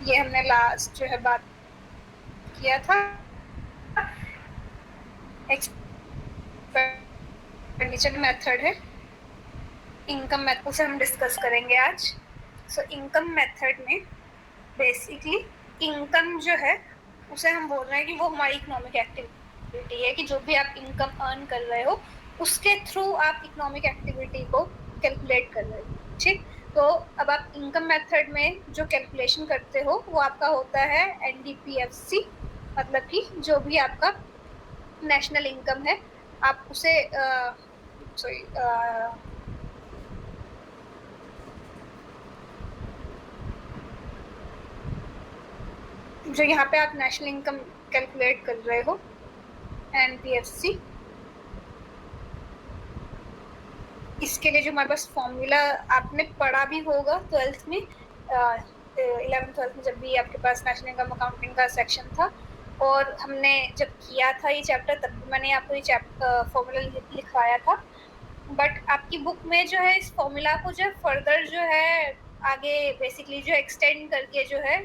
ये हमने लास्ट जो है बात किया था एक्सपेंडिचर मेथड है, इनकम मेथड उसे हम डिस्कस करेंगे आज। सो इनकम मेथड में बेसिकली इनकम जो है उसे हम बोल रहे हैं कि वो हमारी इकोनॉमिक एक्टिविटी है, कि जो भी आप इनकम अर्न कर रहे हो उसके थ्रू आप इकोनॉमिक एक्टिविटी को कैलकुलेट कर रहे हो। ठीक, तो अब आप इनकम मेथड में जो कैलकुलेशन करते हो वो आपका होता है एनडीपीएफसी, मतलब कि जो भी आपका नेशनल इनकम है आप उसे जो यहाँ पे आप नेशनल इनकम कैलकुलेट कर रहे हो एनपीएफसी, इसके लिए जो हमारे पास फॉर्मूला आपने पढ़ा भी होगा 12th में, 11th-12th में जब भी आपके पास नेशनल इनकम अकाउंटिंग का सेक्शन था और हमने जब किया था ये चैप्टर तब भी मैंने आपको ये फॉर्मूला लिखवाया था। बट आपकी बुक में जो है इस फॉर्मूला को जो फर्दर जो है आगे बेसिकली जो एक्सटेंड करके जो है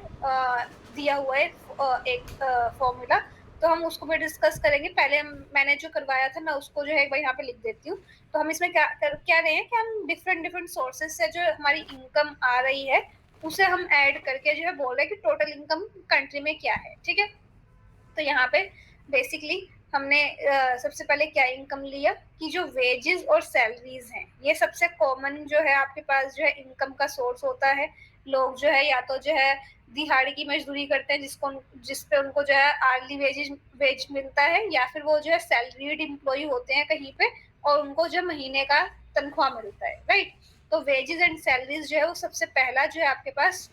दिया हुआ है एक फॉर्मूला, तो हम उसको भी डिस्कस करेंगे। पहले मैंने जो करवाया था मैं उसको जो है एक बार यहाँ पे लिख देती हूँ। तो हम इसमें क्या रहे हैं कि हम डिफरेंट डिफरेंट सोर्सेज से जो हमारी इनकम आ रही है उसे हम ऐड करके जो है बोल रहे हैं कि टोटल इनकम कंट्री में क्या है। ठीक है, तो यहाँ पे बेसिकली हमने सबसे पहले क्या इनकम लिया कि जो वेजेस और सैलरीज हैं ये सबसे कॉमन जो है आपके पास जो है इनकम का सोर्स होता है। लोग जो है या तो जो है दिहाड़ी की मजदूरी करते हैं जिस पे उनको जो है आर्ली वेज मिलता है, या फिर वो जो है सैलरीड एम्प्लॉय होते हैं कहीं पे और उनको जो महीने का तनख्वाह मिलता है, राइट। तो वेजेस एंड सैलरीज जो है वो सबसे पहला जो है आपके पास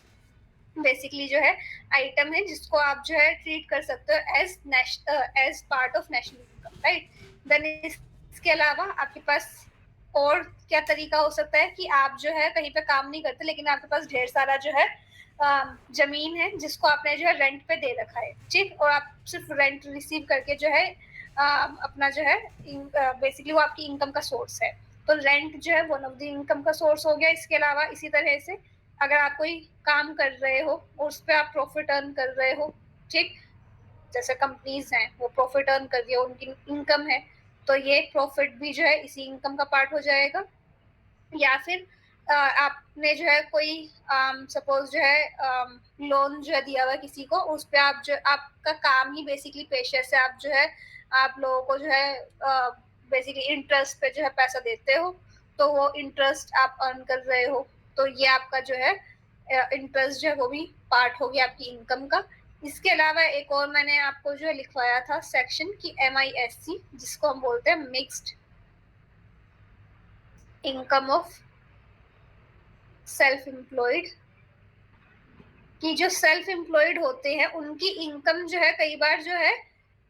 बेसिकली जो है आइटम है जिसको आप जो है ट्रीट कर सकते हो as part of national income, right. Then इसके अलावा आपके पास और क्या तरीका हो सकता है कि आप जो है कहीं पे काम नहीं करते लेकिन आपके पास ढेर सारा जो है जमीन है जिसको आपने जो है रेंट पे दे रखा है, ठीक, और आप सिर्फ रेंट रिसीव करके जो है अपना जो है बेसिकली वो आपकी इनकम का सोर्स है। तो रेंट जो है वन ऑफ द इनकम का सोर्स हो गया। इसके अलावा इसी तरह से अगर आप कोई काम कर रहे हो और उस पर आप प्रॉफिट अर्न कर रहे हो, ठीक, जैसे कंपनीज हैं वो प्रॉफिट अर्न कर रही है उनकी इनकम है, तो ये प्रॉफिट भी जो है इसी इनकम का पार्ट हो जाएगा। या फिर आपने जो है कोई सपोज जो है लोन जो है दिया हुआ किसी को, उस पर आप जो आपका काम ही बेसिकली पेशे से आप जो है आप लोगों को जो है बेसिकली इंटरेस्ट पे जो है पैसा देते हो, तो वो इंटरेस्ट आप अर्न कर रहे हो, तो ये आपका जो है इंटरेस्ट जो है वो भी पार्ट हो गया आपकी इनकम का। इसके अलावा एक और मैंने आपको जो है लिखवाया था सेक्शन की MISC, जिसको हम बोलते हैं mixed income of self employed, कि जो सेल्फ एम्प्लॉयड होते हैं उनकी इनकम जो है कई बार जो है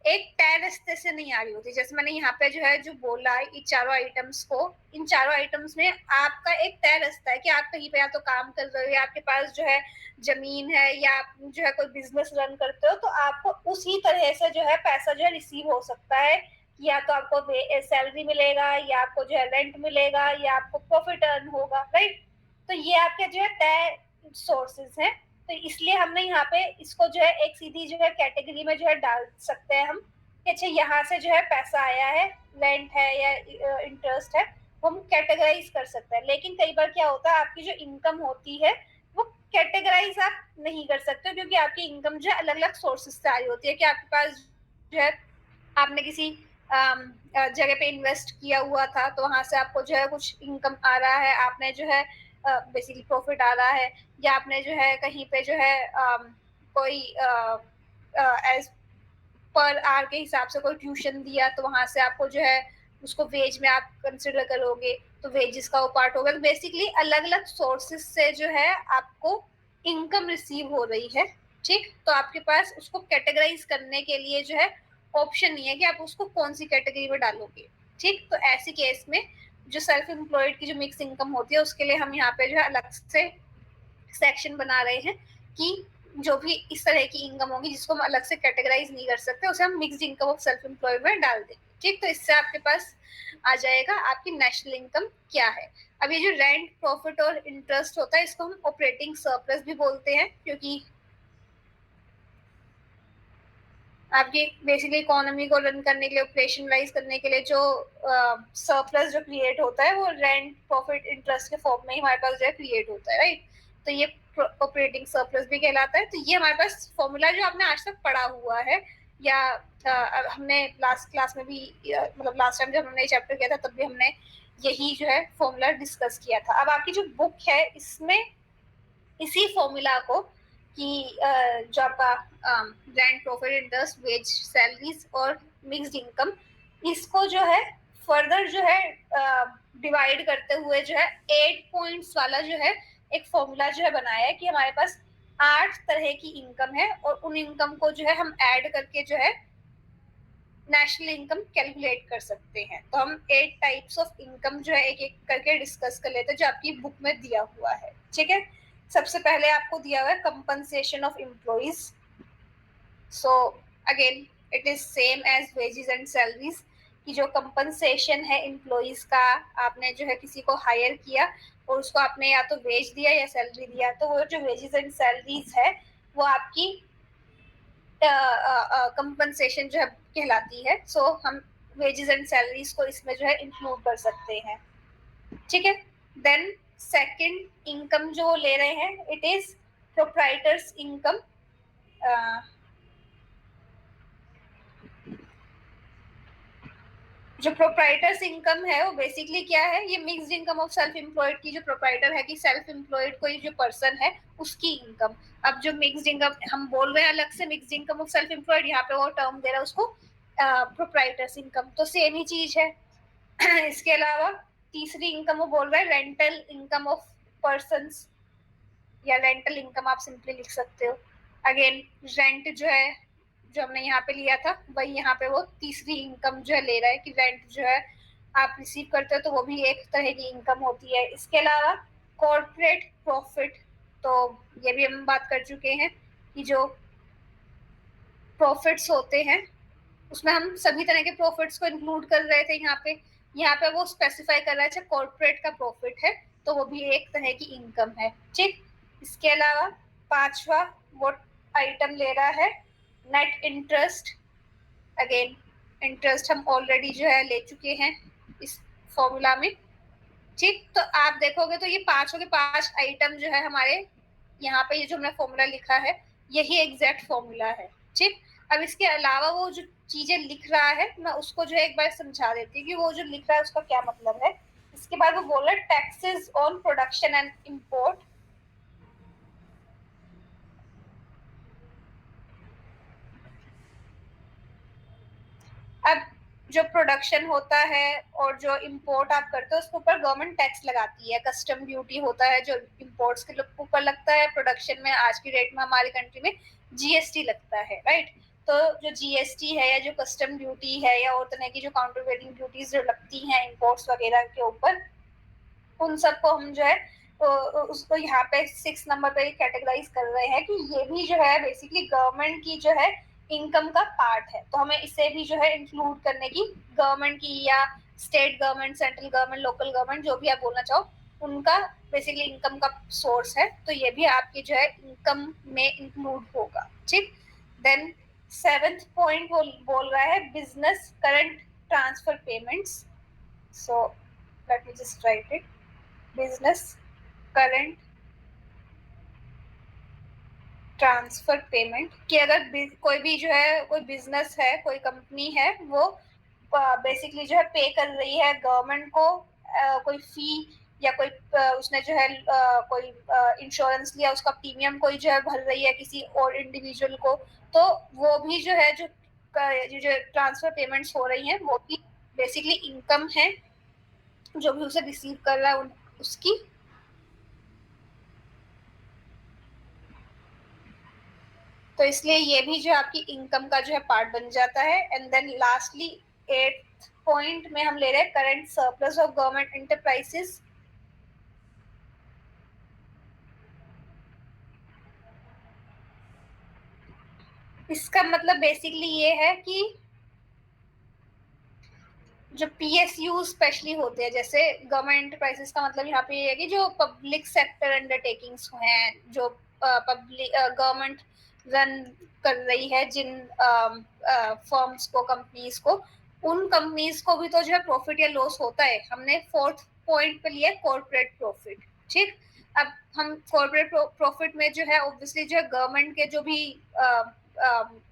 एक तय रास्ते से नहीं आ रही होती। जैसे मैंने यहाँ पे जो है जो बोला है इन चारों आइटम्स को, इन चारों आइटम्स में आपका एक तय रास्ता है कि आप कहीं पे या तो काम कर रहे हो या आपके पास जो है जमीन है या आप जो है कोई बिजनेस रन करते हो, तो आपको उसी तरह से जो है पैसा जो है रिसीव हो सकता है। या तो आपको सैलरी मिलेगा या आपको जो है रेंट मिलेगा या आपको प्रॉफिट अर्न होगा, राइट। तो ये आपके जो है तय सोर्सेज हैं। तो इसलिए हमने यहाँ पे इसको जो है एक सीधी जो है कैटेगरी में जो है डाल सकते हैं हम कि अच्छा यहाँ से जो है पैसा आया है, रेंट है या इंटरेस्ट है, वो हम कैटेगराइज कर सकते हैं। लेकिन कई बार क्या होता है आपकी जो इनकम होती है वो कैटेगराइज आप नहीं कर सकते क्योंकि आपकी इनकम जो है अलग अलग सोर्सेज से आई होती है। कि आपके पास जो है आपने किसी जगह पे इन्वेस्ट किया हुआ था तो वहां से आपको जो है कुछ इनकम आ रहा है, आपने जो है बेसिकली प्रॉफिट आ रहा है, या आपने जो है कहीं पे जो है कोई एज पर आर के हिसाब से कोई ट्यूशन दिया तो वहां से आपको जो है उसको वेज में आप कंसिडर करोगे, तो वेजेस का वो पार्ट होगा। तो बेसिकली अलग अलग सोर्सेज से जो है आपको इनकम रिसीव हो रही है, ठीक। तो आपके पास उसको कैटेगराइज करने के लिए जो है ऑप्शन नहीं है कि आप उसको कौन सी कैटेगरी में डालोगे, ठीक। तो ऐसी केस में जो सेल्फ एम्प्लॉयड की जो मिक्स इनकम होती है उसके लिए हम यहाँ पे जो है अलग से सेक्शन बना रहे हैं कि जो भी इस तरह की इनकम होगी जिसको हम अलग से कैटेगराइज नहीं कर सकते उसे हम mixed income of self employed में डाल देंगे, ठीक। तो इससे आपके पास आ जाएगा आपकी नेशनल इनकम क्या है। अब ये जो रेंट प्रॉफिट और इंटरेस्ट होता है इसको हम ऑपरेटिंग सरप्लस भी बोलते हैं, क्योंकि आपकी बेसिकली इकोनॉमी को रन करने के लिए, ऑपरेशनलाइज करने के लिए जो सरप्लस जो क्रिएट होता है वो रेंट प्रॉफिट इंटरेस्ट के फॉर्म में ही हमारे पास जो है क्रिएट होता है, राइट। तो ये ऑपरेटिंग सरप्लस भी कहलाता है। तो ये हमारे पास फॉर्मूला जो आपने आज तक पढ़ा हुआ है, या हमने लास्ट क्लास में भी मतलब लास्ट टाइम जब हमने चैप्टर किया था तब भी हमने यही जो है फॉर्मूला डिस्कस किया था। अब आपकी जो बुक है इसमें इसी फॉर्मूला को कि जो आपका rent profit interest wage salaries और मिक्स्ड इनकम, इसको जो है फर्दर जो है डिवाइड करते हुए जो है 8 पॉइंट्स वाला जो है एक फॉर्मूला जो है बनाया है कि हमारे पास 8 तरह की इनकम है और उन इनकम को जो है हम ऐड करके जो है नेशनल इनकम कैलकुलेट कर सकते हैं। तो हम 8 टाइप्स ऑफ इनकम जो है एक एक करके डिस्कस कर लेते हैं जो आपकी बुक में दिया हुआ है, ठीक है। सबसे पहले आपको दिया हुआ है compensation of employees. So again it is same as wages and salaries कि जो कंपनसेशन है एम्प्लॉइज का, आपने जो है किसी को हायर किया और उसको आपने या तो वेज दिया या सैलरी दिया, तो वो जो वेजेस एंड सैलरीज है वो आपकी कंपनसेशन जो है कहलाती है। सो हम वेजेस एंड सैलरीज को इसमें जो है इंक्लूड कर सकते हैं, ठीक है। देन सेकंड इनकम जो ले रहे हैं इट इज प्रोप्राइटर्स इनकम। जो प्रोप्राइटर्स इनकम है वो बेसिकली क्या है, ये mixed income of self employed की जो प्रोप्राइटर है कि सेल्फ एम्प्लॉयड कोई जो पर्सन है उसकी इनकम। अब जो मिक्स्ड इनकम हम बोल रहे हैं अलग से mixed income of self employed, यहाँ पे वो टर्म दे रहा है उसको प्रोप्राइटर्स इनकम, तो सेम ही चीज है। इसके अलावा तीसरी इनकम वो बोल रहा है रेंटल इनकम ऑफ पर्सन, या रेंटल इनकम आप सिंपली लिख सकते हो। अगेन रेंट जो है जो हमने यहाँ पे लिया था वही यहाँ पे वो तीसरी इनकम जो है ले रहा है कि रेंट जो है आप रिसीव करते हो तो वो भी एक तरह की इनकम होती है। इसके अलावा कॉर्पोरेट प्रॉफिट, तो ये भी हम बात कर चुके हैं कि जो प्रॉफिट्स होते हैं उसमें हम सभी तरह के प्रॉफिट्स को इंक्लूड कर रहे थे। यहाँ पे वो स्पेसिफाई कर रहा है कॉर्पोरेट का प्रॉफिट है तो वो भी एक तरह की इनकम है, ठीक। इसके अलावा पांचवा वो आइटम ले रहा है नेट इंटरेस्ट। अगेन इंटरेस्ट हम ऑलरेडी जो है ले चुके हैं इस फॉर्मूला में, ठीक। तो आप देखोगे तो ये पांचों के पांच आइटम जो है हमारे यहाँ पे ये जो हमने फॉर्मूला लिखा है यही एग्जैक्ट फॉर्मूला है, ठीक। अब इसके अलावा वो जो चीजें लिख रहा है मैं उसको जो है एक बार समझा देती हूँ कि वो जो लिख रहा है उसका क्या मतलब है। इसके बाद वो बोल रहा है taxes on production and import. अब जो प्रोडक्शन होता है और जो इम्पोर्ट आप करते हो उसके ऊपर गवर्नमेंट टैक्स लगाती है, कस्टम ड्यूटी होता है जो इम्पोर्ट्स के ऊपर लगता है। प्रोडक्शन में आज की डेट में हमारी कंट्री में जीएसटी लगता है, राइट। तो जो जीएसटी है या जो कस्टम ड्यूटी है या और तरह की जो काउंटरवेटिंग ड्यूटीज जो लगती हैं इम्पोर्ट्स वगैरह के ऊपर, उन सबको हम जो है उसको यहाँ पे 6 नंबर पे कैटेगराइज कर रहे हैं कि ये भी जो है बेसिकली गवर्नमेंट की जो है इनकम का पार्ट है। तो हमें इसे भी जो है इंक्लूड करने की, गवर्नमेंट की या state government, central government, local government जो भी आप बोलना चाहो उनका बेसिकली इनकम का सोर्स है, तो ये भी आपकी जो है इनकम में इंक्लूड होगा, ठीक। देन 7th पॉइंट वो बोल रहा है business current transfer payments. So let me just right it, business current transfer payment, कि अगर कोई भी जो है कोई बिजनेस है कोई कंपनी है वो बेसिकली जो है पे कर रही है गवर्नमेंट को कोई फी या कोई उसने जो है कोई इंश्योरेंस लिया उसका प्रीमियम कोई जो है भर रही है किसी और इंडिविजुअल को, तो वो भी जो है जो ट्रांसफर पेमेंट्स हो रही हैं वो भी बेसिकली इनकम है जो भी उसे रिसीव कर रहा है उसकी। तो इसलिए ये भी जो आपकी इनकम का जो है पार्ट बन जाता है। And then lastly 8th point में हम ले रहे हैं current surplus of government enterprises. इसका मतलब बेसिकली ये है कि जो पीएसयू स्पेशली होते हैं, जैसे गवर्नमेंट एंटरप्राइजेस का मतलब यहाँ पे ये है कि जो पब्लिक सेक्टर अंडरटेकिंग्स हैं, जो पब्लिक गवर्नमेंट रन कर रही है जिन फर्म्स को, कंपनीज को, उन कंपनीज को भी तो जो है प्रॉफिट या लॉस होता है। हमने फोर्थ पॉइंट पे लिया कॉर्पोरेट प्रॉफिट। ठीक, अब हम कॉर्पोरेट प्रॉफिट में जो है ऑब्वियसली जो है गवर्नमेंट के जो भी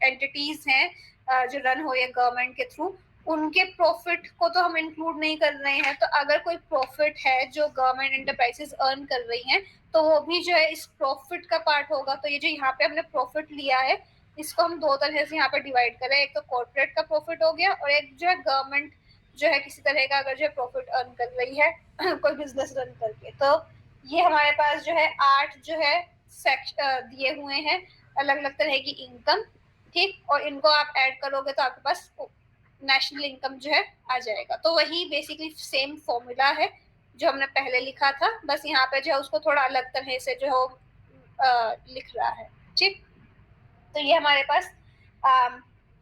एंटिटीज हैं जो रन हो या गवर्नमेंट के थ्रू, उनके प्रॉफिट को तो हम इंक्लूड नहीं कर रहे हैं। तो अगर कोई प्रॉफिट है जो गवर्नमेंट एंटरप्राइजेस अर्न कर रही हैं, तो वो भी जो है इस प्रॉफिट का पार्ट होगा। तो ये जो यहाँ पे हमने प्रॉफिट लिया है, इसको हम दो तरह से यहाँ पे डिवाइड करें, एक तो कॉर्पोरेट का प्रॉफिट हो गया, और एक जो है गवर्नमेंट जो है किसी तरह का अगर जो है प्रॉफिट अर्न कर रही है कोई बिजनेस रन करके। तो ये हमारे पास जो है 8 जो है दिए हुए हैं अलग अलग तरह की इनकम। ठीक, और इनको आप ऐड करोगे तो आपके पास नेशनल इनकम जो है आ जाएगा। तो वही बेसिकली सेम फॉर्मूला है जो हमने पहले लिखा था, बस यहाँ पे जो है उसको थोड़ा अलग तरह से जो है लिख रहा है। ठीक, तो ये हमारे पास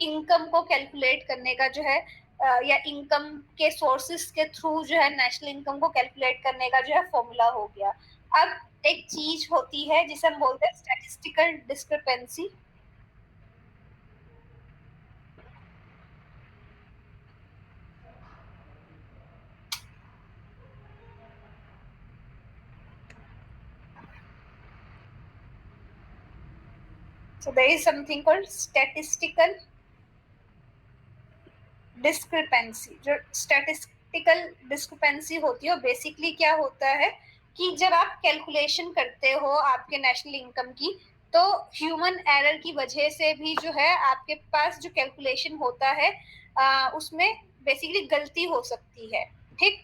इनकम को कैलकुलेट करने का जो है या इनकम के सोर्सेस के थ्रू जो है नेशनल इनकम को कैलकुलेट करने का जो है फॉर्मूला हो गया। अब एक चीज होती है जिसे हम बोलते हैं statistical discrepancy. So there is something called statistical discrepancy. जो स्टैटिस्टिकल डिस्क्रिपेंसी होती है, बेसिकली क्या होता है कि जब आप कैलकुलेशन करते हो आपके नेशनल इनकम की, तो ह्यूमन एरर की वजह से भी जो है आपके पास जो कैलकुलेशन होता है उसमें बेसिकली गलती हो सकती है। ठीक,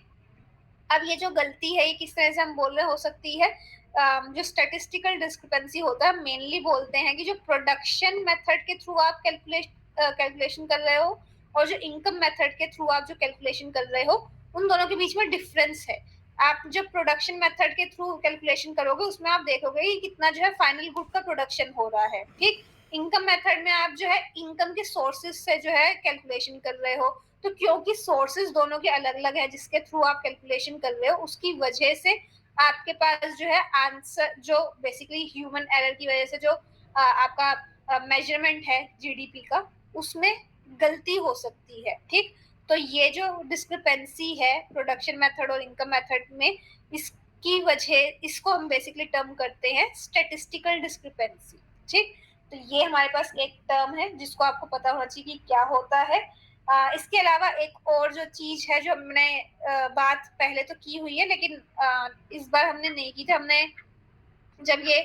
अब ये जो गलती है ये किस तरह से हम बोल रहे हो सकती है, जो स्टैटिस्टिकल डिस्क्रिपेंसी होता है, मेनली बोलते हैं कि जो प्रोडक्शन मेथड के थ्रू आप कैलकुलेशन कर रहे हो और जो इनकम मेथड के थ्रू आप जो कैलकुलेशन कर रहे हो, उन दोनों के बीच में डिफरेंस है। आप जब प्रोडक्शन मेथड के थ्रू कैलकुलेशन करोगे उसमें आप देखोगे कि कितना जो है फाइनल गुड का प्रोडक्शन हो रहा है। ठीक, इनकम मेथड में आप जो है इनकम के सोर्सेज से जो है कैलकुलेशन कर रहे हो। तो क्योंकि सोर्सेज दोनों के अलग अलग है जिसके थ्रू आप कैलकुलेशन कर रहे हो, उसकी वजह से आपके पास जो है आंसर जो बेसिकली ह्यूमन एरर की वजह से जो आपका मेजरमेंट है जीडीपी का, उसमें गलती हो सकती है। ठीक, तो ये जो डिस्क्रिपेंसी है प्रोडक्शन मेथड और इनकम मेथड में, इसकी वजह इसको हम बेसिकली टर्म करते हैं स्टैटिस्टिकल डिस्क्रिपेंसी। ठीक, तो ये हमारे पास एक टर्म है जिसको आपको पता होना चाहिए कि क्या होता है। इसके अलावा एक और जो चीज है जो हमने बात पहले तो की हुई है, लेकिन इस बार हमने नहीं की थी। हमने जब ये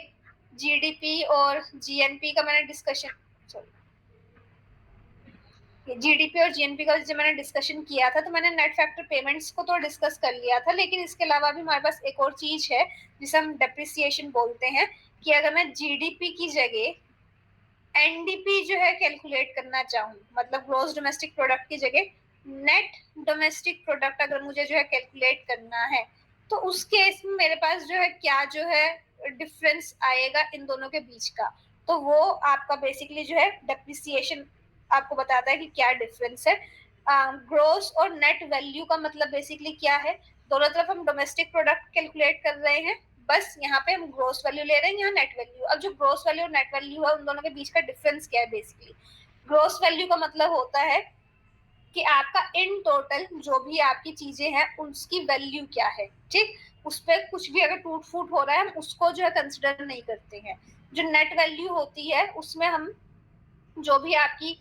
जीडीपी और जीएनपी का मैंने डिस्कशन, सॉरी, जीडीपी और जीएनपी का जब मैंने डिस्कशन किया था, तो मैंने नेट फैक्टर पेमेंट्स को तो डिस्कस कर लिया था, लेकिन इसके अलावा भी हमारे पास एक और चीज है जिसे हम डेप्रिसिएशन बोलते हैं। कि अगर मैं जीडीपी की जगह एनडीपी जो है कैलकुलेट करना चाहूँ, मतलब ग्रॉस डोमेस्टिक प्रोडक्ट की जगह नेट डोमेस्टिक प्रोडक्ट अगर मुझे जो है कैलकुलेट करना है, तो उस केस में मेरे पास जो है क्या जो है डिफरेंस आएगा इन दोनों के बीच का। तो वो आपका बेसिकली जो है डेप्रिसिएशन आपको बताता है कि क्या डिफरेंस है। ग्रोस और नेट वैल्यू का मतलब बेसिकली क्या है, दोनों तरफ हम डोमेस्टिक प्रोडक्ट कैलकुलेट कर रहे हैं, बस यहाँ पे हम ग्रोस वैल्यू ले रहे हैं, यहाँ नेट वैल्यू। अब जो ग्रोस वैल्यू और नेट वैल्यू है उन दोनों के बीच का डिफरेंस क्या है, बेसिकली ग्रोस वैल्यू का मतलब होता है कि आपका इन टोटल जो भी आपकी चीजें हैं उसकी वैल्यू क्या है। ठीक, उस पर कुछ भी अगर टूट फूट हो रहा है हम उसको जो है कंसिडर नहीं करते हैं। जो नेट वैल्यू होती है उसमें हम जो भी आपकी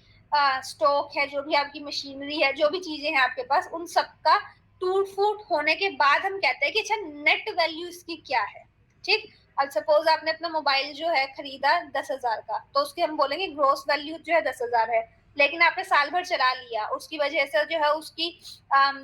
स्टॉक है, जो भी आपकी मशीनरी है, जो भी चीजें हैं आपके पास, उन सबका टूट फूट होने के बाद हम कहते हैं कि अच्छा नेट वैल्यू इसकी क्या है। ठीक, अब सपोज आपने अपना मोबाइल जो है खरीदा 10,000 का, तो उसकी हम बोलेंगे ग्रोस वैल्यू जो है 10,000 है, लेकिन आपने साल भर चला लिया, उसकी वजह से जो है उसकी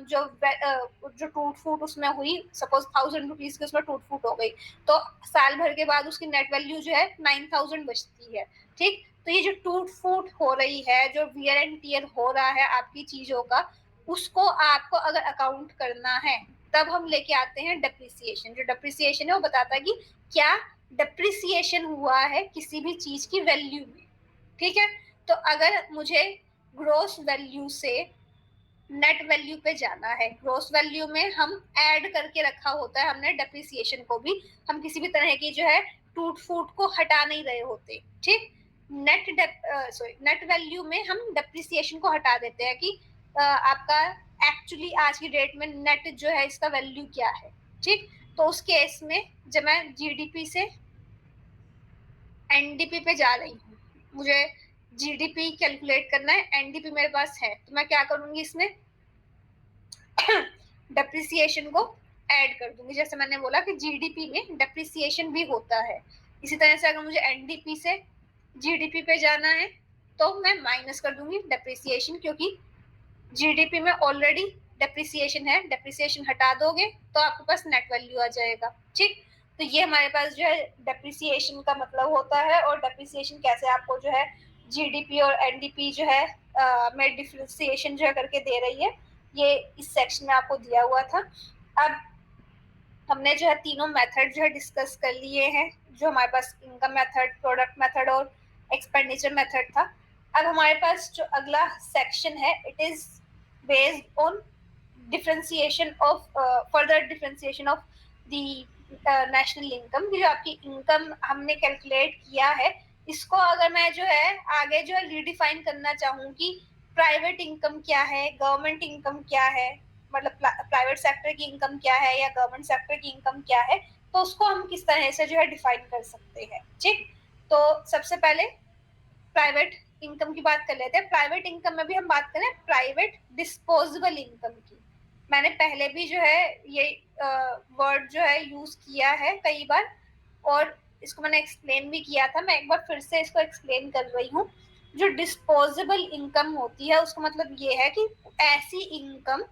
जो टूट फूट उसमें हुई, सपोज 1,000 रुपीज की उसमें टूट फूट हो गई, तो साल भर के बाद उसकी नेट वैल्यू जो है 9,000 बचती है। ठीक, तो ये जो टूट फूट हो रही है, जो वियर एंड टियर हो रहा है आपकी चीजों का, उसको आपको अगर अकाउंट करना है तब हम लेके आते हैं डेप्रिसिएशन। जो डेप्रिसिएशन है वो बताता है कि क्या डेप्रिसिएशन हुआ है किसी भी चीज की वैल्यू में। ठीक है, तो अगर मुझे ग्रोस वैल्यू से नेट वैल्यू पे जाना है, ग्रोस वैल्यू में हम ऐड करके रखा होता है हमने डेप्रिसिएशन को भी, हम किसी भी तरह की जो है टूट फूट को हटा नहीं रहे होते। ठीक, नेट वैल्यू में हम डेप्रिसिएशन को हटा देते हैं कि आपका एक्चुअली आज की डेट में नेट जो है इसका वैल्यू क्या है, ठीक। तो उस केस में जब मैं जीडीपी से एनडीपी पे जा रही हूँ, मुझे जीडीपी कैलकुलेट करना है, एनडीपी मेरे पास है, तो मैं क्या करूंगी इसमें डेप्रिसिएशन को ऐड कर दूंगी। जैसे मैंने बोला कि जीडीपी में डेप्रिसिएशन भी होता है, इसी तरह से अगर मुझे एनडीपी से जीडीपी पे जाना है तो मैं माइनस कर दूंगी डेप्रिसिएशन, क्योंकि जीडीपी में ऑलरेडी डेप्रिसिएशन है, डेप्रिसिएशन हटा दोगे तो आपके पास नेट वैल्यू आ जाएगा, ठीक। तो ये हमारे पास जो है डेप्रिसिएशन का मतलब होता है, और डेप्रिसिएशन कैसे आपको जो है जीडीपी और एनडीपी जो है में डिफरेंशिएशन जो है करके दे रही है, ये इस सेक्शन में आपको दिया हुआ था। अब हमने जो है तीनों मेथड जो है डिस्कस कर लिए हैं, जो हमारे पास इनकम मेथड, प्रोडक्ट मेथड और एक्सपेंडिचर मेथड था। अब हमारे पास जो अगला सेक्शन है, it is based on differentiation of further differentiation of the national income. जो आपकी इनकम हमने कैलकुलेट किया है, इसको अगर मैं जो है आगे जो है रिडिफाइन करना चाहूँ कि प्राइवेट इनकम क्या है, गवर्नमेंट इनकम क्या है, मतलब प्राइवेट सेक्टर की इनकम क्या है या गवर्नमेंट सेक्टर की इनकम क्या है, तो उसको हम किस तरह से जो है डिफाइन कर सकते हैं, ठीक। तो सबसे पहले प्राइवेट इनकम की बात कर लेते हैं। प्राइवेट इनकम में भी हम बात करें प्राइवेट डिस्पोजेबल इनकम की। मैंने पहले भी जो है ये वर्ड जो है यूज किया है कई बार, और इसको मैंने एक्सप्लेन भी किया था, मैं एक बार फिर से इसको एक्सप्लेन कर रही हूँ। जो डिस्पोजेबल इनकम होती है उसका मतलब ये है कि ऐसी इनकम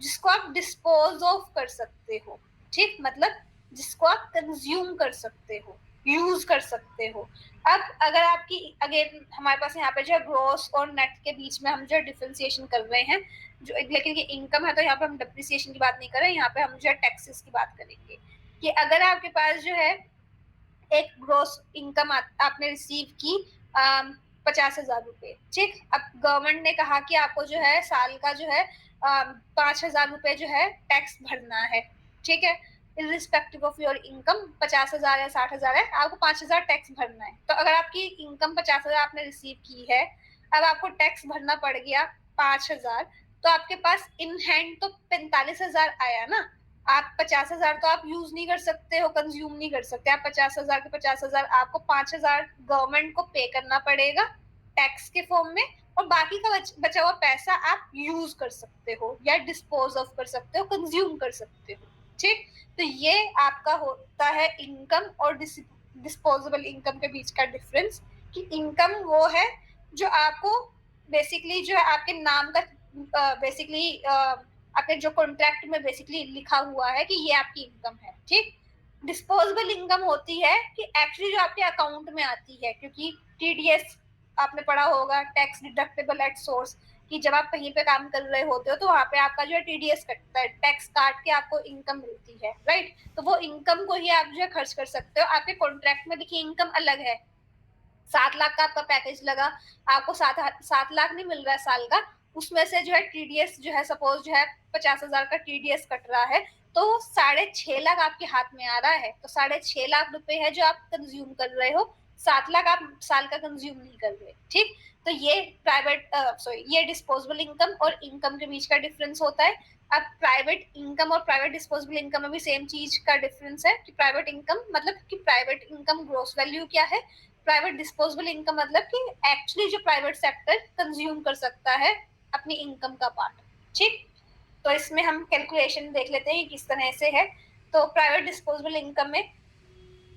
जिसको आप डिस्पोज ऑफ कर सकते हो, ठीक, मतलब जिसको आप कंज्यूम कर सकते हो, यूज कर सकते हो। अब अगर आपकी अगेन हमारे पास यहाँ पे जो है ग्रॉस और नेट के बीच में हम जो डिफरेंशिएशन कर रहे हैं, जो लेकिन ये इनकम है तो यहाँ पे हम डिप्रिसिएशन की बात नहीं कर रहे हैं, यहाँ पे हम जो है टैक्सेस की बात करेंगे कि अगर आपके पास जो है एक ग्रॉस इनकम आपने रिसीव की 50,000 रुपए, ठीक। अब गवर्नमेंट ने कहा कि आपको जो है साल का जो है 5,000 रुपए जो है टैक्स भरना है, ठीक है। इरिस्पेक्टिव ऑफ योर इनकम 50,000 या 60,000 है, आपको 5,000 टैक्स भरना है। तो अगर आपकी इनकम 50,000 आपने रिसीव की है, अब आपको टैक्स भरना पड़ गया 5,000, तो आपके पास इन हैंड तो 45,000 आया ना। आप 50,000 तो आप यूज नहीं कर सकते हो, कंज्यूम नहीं कर सकते। आप 50,000 के 50,000 आपको 5,000 गवर्नमेंट को पे करना पड़ेगा टैक्स के फॉर्म में, और बाकी का बचा हुआ पैसा आप यूज कर सकते हो या डिस्पोज ऑफ कर सकते हो, कंज्यूम कर सकते हो, ठीक। तो ये आपका होता है इनकम और डिस्पोजेबल इनकम के बीच का डिफरेंस, कि इनकम वो है जो आपको बेसिकली जो है आपके नाम का बेसिकली आपके जो कॉन्ट्रैक्ट में बेसिकली लिखा हुआ है कि ये आपकी इनकम है, ठीक। डिस्पोजेबल इनकम होती है कि एक्चुअली जो आपके अकाउंट में आती है, क्योंकि टीडीएस आपने पढ़ा होगा, टैक्स डिडक्टेबल एट सोर्स, कि जब आप कहीं पे काम कर रहे होते हो तो वहां पे आपका जो है टीडीएस कटता है, टैक्स काट के आपको इनकम मिलती है, राइट। तो वो इनकम को ही आप जो है खर्च कर सकते हो। आपके कॉन्ट्रैक्ट में लिखी इनकम अलग है, 7 लाख का आपका पैकेज लगा, आपको 7 लाख नहीं मिल रहा है साल का, उसमें से जो है टीडीएस जो है सपोज जो है 50,000 का टीडीएस कट रहा है, तो 6.5 लाख आपके हाथ में आ रहा है, तो 6.5 लाख रुपए है जो आप कंज्यूम कर रहे हो, 7 लाख आप साल का कंज्यूम नहीं कर रहे, ठीक। तो ये ये डिस्पोजेबल इनकम और इनकम के बीच का डिफरेंस होता है। अब प्राइवेट इनकम और प्राइवेट डिस्पोजेबल इनकम में भी सेम चीज का डिफरेंस है कि प्राइवेट इनकम मतलब कि प्राइवेट इनकम ग्रोस वैल्यू क्या है, प्राइवेट डिस्पोजेबल इनकम मतलब कि एक्चुअली जो प्राइवेट सेक्टर कंज्यूम कर सकता है अपनी इनकम का पार्ट, ठीक। तो इसमें हम कैलकुलेशन देख लेते हैं किस तरह से है। तो प्राइवेट डिस्पोजेबल इनकम में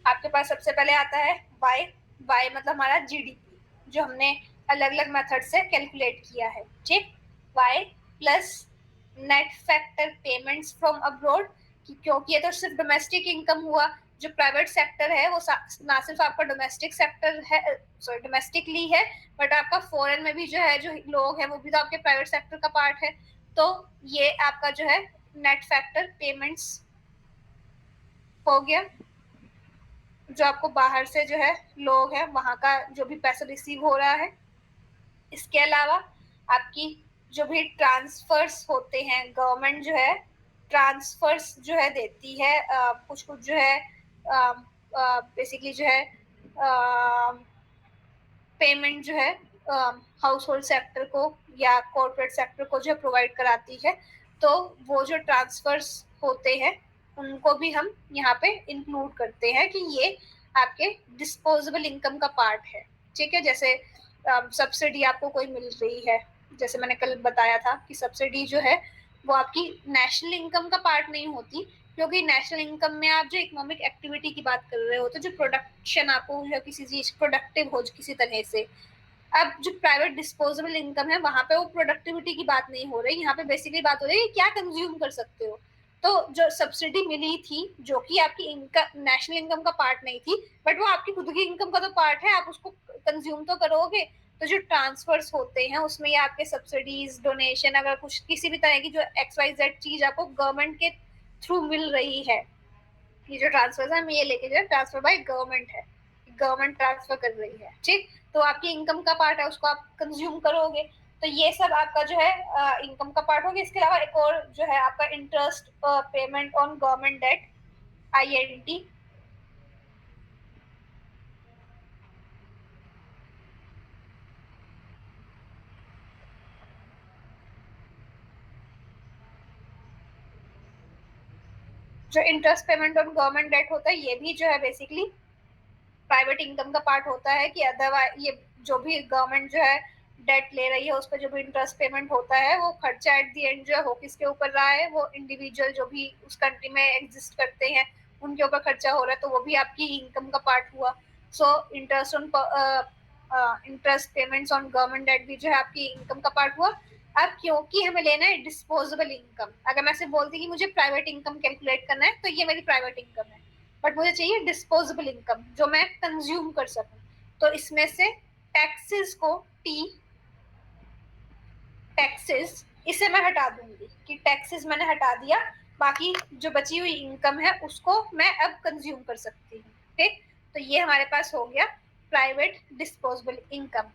आपके पास सबसे पहले आता है वाई, वाई मतलब हमारा जीडीपी, जो हमने अलग अलग मेथड से कैलकुलेट किया है, ठीक। Y plus net factor payments from abroad, क्योंकि ये तो सिर्फ डोमेस्टिक इनकम हुआ, जो प्राइवेट सेक्टर है वो ना सिर्फ आपका डोमेस्टिक सेक्टर है, सॉरी डोमेस्टिकली है, बट आपका फॉरेन में भी जो है जो लोग हैं वो भी तो आपके प्राइवेट सेक्टर का पार्ट है। तो ये आपका जो है नेट फैक्टर पेमेंट्स हो गया, जो आपको बाहर से जो है लोग हैं वहां का जो भी पैसा रिसीव हो रहा है। इसके अलावा आपकी जो भी ट्रांसफर्स होते हैं, गवर्नमेंट जो है ट्रांसफर्स जो है देती है, कुछ कुछ जो है बेसिकली जो है पेमेंट जो है हाउस होल्ड सेक्टर को या कॉर्पोरेट सेक्टर को जो प्रोवाइड कराती है, तो वो जो ट्रांसफर्स होते हैं उनको भी हम यहाँ पे इंक्लूड करते हैं कि ये आपके डिस्पोजेबल इनकम का पार्ट है। ठीक है, जैसे सब्सिडी आपको कोई मिल रही है, जैसे मैंने कल बताया था कि सब्सिडी जो है वो आपकी नेशनल इनकम का पार्ट नहीं होती, क्योंकि नेशनल इनकम में आप जो इकोनॉमिक एक्टिविटी की बात कर रहे हो, तो जो प्रोडक्शन आपको या किसी चीज प्रोडक्टिव हो किसी तरह से। अब जो प्राइवेट डिस्पोजेबल इनकम है वहां पे वो प्रोडक्टिविटी की बात नहीं हो रही, यहाँ पे बेसिकली बात हो रही है कि क्या कंज्यूम कर सकते हो। तो जो सब्सिडी मिली थी जो कि आपकी इनकम नेशनल इनकम का पार्ट नहीं थी, बट वो आपकी खुद की इनकम का तो पार्ट है, आप उसको कंज्यूम तो करोगे। तो जो ट्रांसफर्स होते हैं उसमें ये आपके सब्सिडीज, डोनेशन, अगर कुछ किसी भी तरह की जो XYZ चीज आपको गवर्नमेंट के थ्रू मिल रही है, ये जो ट्रांसफर है ये लेके जो ट्रांसफर बाय गवर्नमेंट है, गवर्नमेंट ट्रांसफर कर रही है। ठीक, तो आपकी इनकम का पार्ट है, उसको आप कंज्यूम करोगे। तो ये सब आपका जो है इनकम का पार्ट हो गया। इसके अलावा एक और जो है आपका interest payment on government debt, INT। जो interest payment on government debt होता है ये भी जो है बेसिकली प्राइवेट इनकम का पार्ट होता है, कि अदरवाइज ये जो भी गवर्नमेंट जो है डेट ले रही है उस पर जो भी इंटरेस्ट पेमेंट होता है वो खर्चा एट दी एंड जो है हो किसके ऊपर रहा है, वो इंडिविजुअल जो भी उस कंट्री में एग्जिस्ट करते हैं उनके ऊपर खर्चा हो रहा है, तो वो भी आपकी इनकम का पार्ट हुआ। So interest on interest payments on government debt भी जो है आपकी इनकम का पार्ट हुआ। अब क्योंकि हमें लेना है डिस्पोजेबल इनकम, अगर मैं सिर्फ बोलती कि मुझे प्राइवेट इनकम कैलकुलेट करना है तो ये मेरी प्राइवेट इनकम है, बट मुझे चाहिए डिस्पोजेबल इनकम जो मैं कंज्यूम कर सकूं। तो इसमें से टैक्सेस को टैक्सेस इसे मैं हटा दूंगी कि टैक्सेस मैंने हटा दिया, बाकी जो बची हुई इनकम है उसको मैं अब कंज्यूम कर सकती हूँ। ठीक, तो ये हमारे पास हो गया प्राइवेट डिस्पोजेबल इनकम।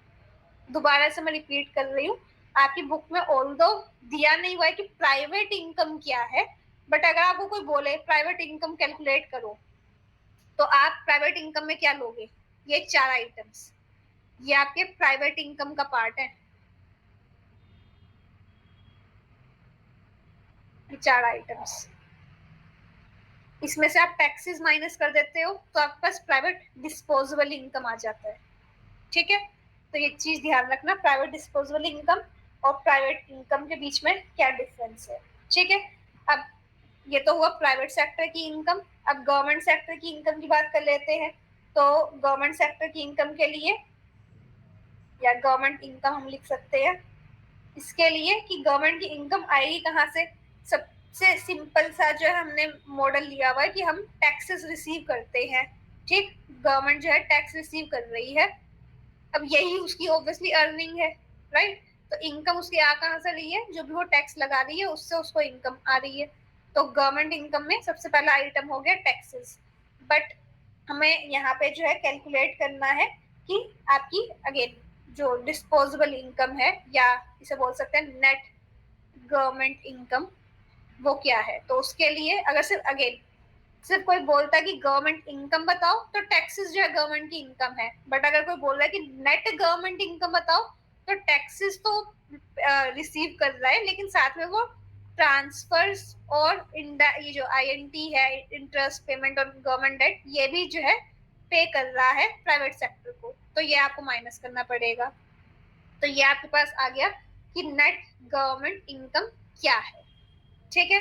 दोबारा से मैं रिपीट कर रही हूँ, आपकी बुक में ऑल्दो दिया नहीं हुआ है कि प्राइवेट इनकम क्या है, बट अगर आपको कोई बोले प्राइवेट इनकम कैलकुलेट करो तो आप प्राइवेट इनकम में क्या लोगे, ये 4 आइटम्स, ये आपके प्राइवेट इनकम का पार्ट है। 4 आइटम्स, इसमें से आप टैक्सेस माइनस कर देते हो तो आपके पास प्राइवेट डिस्पोजेबल इनकम आ जाता है। ठीक है, तो ये चीज ध्यान रखना, प्राइवेट डिस्पोजेबल इनकम और प्राइवेट इनकम के बीच में क्या डिफरेंस है। ठीक है, अब ये तो हुआ प्राइवेट सेक्टर की इनकम। अब गवर्नमेंट सेक्टर की इनकम की बात कर लेते हैं। तो गवर्नमेंट सेक्टर की इनकम के लिए या गवर्नमेंट इनकम हम लिख सकते हैं इसके लिए कि गवर्नमेंट की इनकम आएगी कहाँ से। सबसे सिंपल सा जो है हमने मॉडल लिया हुआ है कि हम टैक्सेस रिसीव करते हैं। ठीक, गवर्नमेंट जो है टैक्स रिसीव कर रही है, अब यही उसकी ऑब्वियसली अर्निंग है, राइट। तो इनकम उसकी आ कहाँ से रही है, जो भी वो टैक्स लगा रही है उससे उसको इनकम आ रही है। तो गवर्नमेंट इनकम में सबसे पहला आइटम हो गया टैक्सेस। बट हमें यहाँ पे जो है कैलकुलेट करना है कि आपकी अगेन जो डिस्पोजेबल इनकम है या इसे बोल सकते हैं नेट गवर्नमेंट इनकम, वो क्या है। तो उसके लिए अगर सिर्फ कोई बोलता है कि गवर्नमेंट इनकम बताओ तो टैक्सेस जो है गवर्नमेंट की इनकम है, बट अगर कोई बोल रहा है कि नेट गवर्नमेंट इनकम बताओ तो टैक्सेस तो रिसीव कर रहा है लेकिन साथ में वो ट्रांसफर्स और ये जो INT है, इंटरेस्ट पेमेंट और गवर्नमेंट डेट, ये भी जो है पे कर रहा है प्राइवेट सेक्टर को, तो ये आपको माइनस करना पड़ेगा। तो ये आपके पास आ गया कि नेट गवर्नमेंट इनकम क्या है। ठीक है,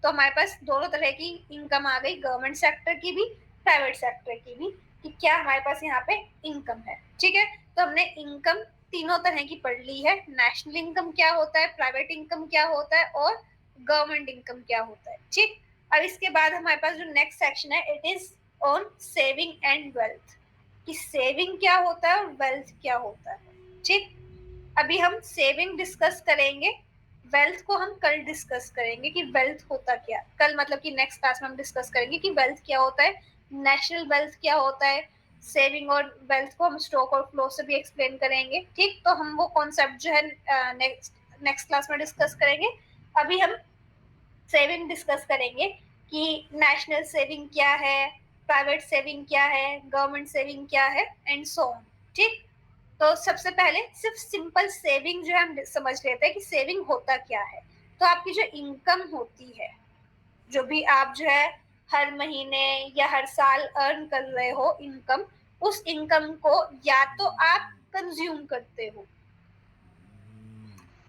तो हमारे पास दोनों तरह की इनकम आ गई, गवर्नमेंट सेक्टर की भी, प्राइवेट सेक्टर की भी, कि क्या हमारे पास यहाँ पे इनकम है। ठीक है, तो हमने इनकम तीनों तरह की पढ़ ली है, नेशनल इनकम क्या होता है, प्राइवेट इनकम क्या होता है और गवर्नमेंट इनकम क्या होता है। ठीक, अब इसके बाद हमारे पास जो नेक्स्ट सेक्शन है it is on saving and wealth, कि सेविंग क्या होता है और वेल्थ क्या होता है। ठीक, अभी हम सेविंग डिस्कस करेंगे, वेल्थ को हम कल डिस्कस करेंगे कि वेल्थ होता क्या, कल मतलब कि नेक्स्ट क्लास में हम डिस्कस करेंगे कि वेल्थ क्या होता है, नेशनल वेल्थ क्या होता है, सेविंग और वेल्थ को हम स्टॉक और फ्लो से भी एक्सप्लेन करेंगे। ठीक, तो हम वो कॉन्सेप्ट जो है नेक्स्ट क्लास में डिस्कस करेंगे। अभी हम सेविंग डिस्कस करेंगे कि नेशनल सेविंग क्या है, प्राइवेट सेविंग क्या है, गवर्नमेंट सेविंग क्या है एंड सो ऑन। ठीक, तो सबसे पहले सिर्फ सिंपल सेविंग जो है हम समझ लेते हैं कि सेविंग होता क्या है। तो आपकी जो इनकम होती है, जो भी आप जो है हर महीने या हर साल अर्न कर रहे हो इनकम, उस इनकम को या तो आप कंज्यूम करते हो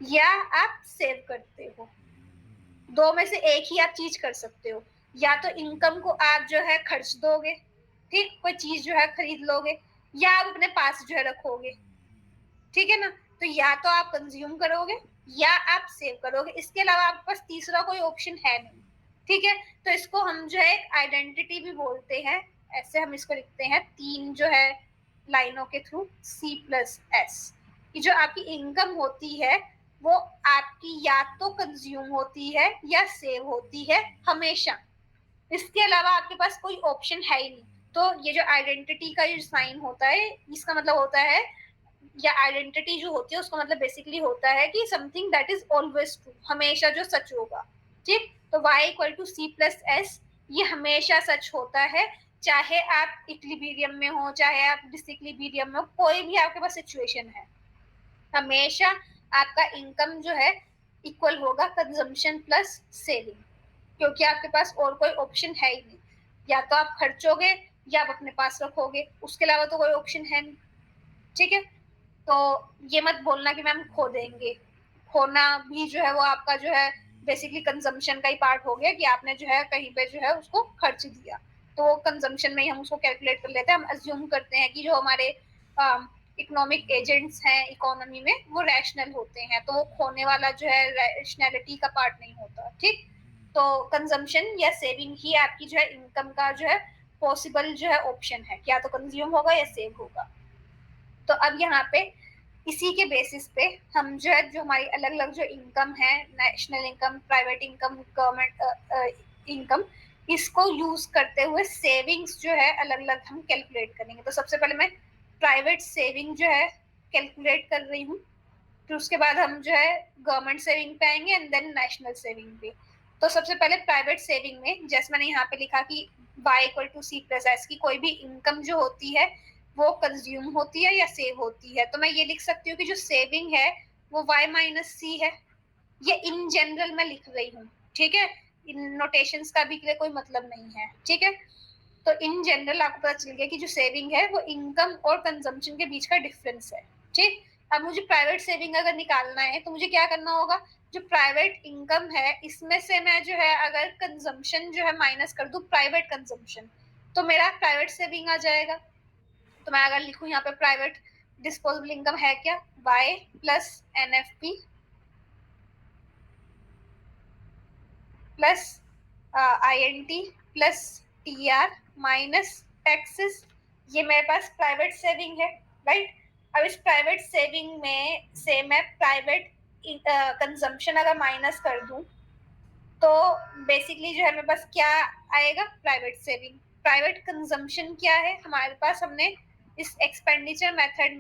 या आप सेव करते हो। दो में से एक ही आप चीज कर सकते हो। या तो इनकम को आप जो है खर्च दोगे, ठीक, कोई चीज जो है खरीद लोगे, या आप अपने पास जो है रखोगे, ठीक है ना। तो या तो आप कंज्यूम करोगे या आप सेव करोगे, इसके अलावा आपके पास तीसरा कोई ऑप्शन है नहीं, ठीक है। तो इसको हम जो है एक आइडेंटिटी भी बोलते हैं, ऐसे हम इसको लिखते हैं तीन जो है लाइनों के थ्रू, C+S। कि जो आपकी इनकम होती है वो आपकी या तो कंज्यूम होती है या सेव होती है हमेशा, इसके अलावा आपके पास कोई ऑप्शन है ही नहीं। तो ये जो आइडेंटिटी का जो साइन होता है, इसका मतलब होता है, या आइडेंटिटी जो होती है उसका मतलब बेसिकली होता है कि something that is always true, हमेशा जो सच होगा, ठीक। तो y=C+S ये हमेशा सच होता है, चाहे आप इक्विलिब्रियम में हो, चाहे आप डिसइक्विलिब्रियम में हो, कोई भी आपके पास सिचुएशन है, हमेशा आपका इनकम जो है इक्वल होगा कंजम्पशन प्लस सेविंग, क्योंकि आपके पास और कोई ऑप्शन है ही नहीं। या तो आप खर्चोगे या आप अपने पास रखोगे, उसके अलावा तो कोई ऑप्शन है नहीं, ठीक है। तो ये मत बोलना कि मैम खो देंगे, खोना भी जो है वो आपका जो है बेसिकली कंजम्पशन का ही पार्ट हो गया, कि आपने जो है कहीं पे जो है उसको खर्च दिया, तो वो कंजम्पशन में ही हम उसको कैलकुलेट कर लेते हैं। हम अज्यूम करते हैं कि जो हमारे इकोनॉमिक एजेंट्स हैं इकोनॉमी में वो रैशनल होते हैं, तो वो खोने वाला जो है रैशनैलिटी का पार्ट नहीं होता, ठीक। तो कंजम्पशन या सेविंग ही आपकी जो है इनकम का जो है पॉसिबल जो है ऑप्शन है, या तो कंज्यूम होगा या सेव होगा। तो अब यहाँ पे इसी के बेसिस पे हम जो है, जो हमारी अलग अलग जो इनकम है, national income, private income, government income, इसको यूज करते हुए सेविंग्स जो है अलग अलग हम कैलकुलेट करेंगे। तो सबसे पहले मैं प्राइवेट सेविंग जो है कैलकुलेट कर रही हूँ, फिर उसके बाद हम जो है गवर्नमेंट सेविंग पे आएंगे एंड देन नेशनल सेविंग पे। तो सबसे पहले प्राइवेट सेविंग में, जैसे मैंने यहाँ पे लिखा कि y=C+S की कोई भी इनकम जो होती है वो कंज्यूम होती है या सेव होती है, तो मैं ये लिख सकती हूँ कि जो सेविंग है वो y-C है। ये इन जनरल मैं लिख रही हूँ, ठीक है, इन नोटेशंस का भी कोई मतलब नहीं है, ठीक है। तो इन जनरल आपको पता चल गया कि जो सेविंग है वो इनकम और कंजम्पशन के बीच का डिफरेंस है, ठीक। अब मुझे प्राइवेट सेविंग अगर निकालना है तो मुझे क्या करना होगा, जो प्राइवेट इनकम है इसमें से मैं जो है अगर कंजम्पशन जो है माइनस कर दूं प्राइवेट कंजम्पशन, तो मेरा प्राइवेट सेविंग आ जाएगा। तो मैं अगर लिखूं यहाँ पे प्राइवेट डिस्पोजेबल इनकम है क्या, y+NFP plus INT plus TR minus taxes, ये मेरे पास प्राइवेट सेविंग है, राइट। अब इस प्राइवेट सेविंग में से मैं प्राइवेट कंजम्पशन अगर माइनस कर दूं तो बेसिकली जो है मेरे पास क्या आएगा, प्राइवेट सेविंग। प्राइवेट कंजम्पशन क्या है हमारे पास, हमने इस एक्सपेंडिचर मेथड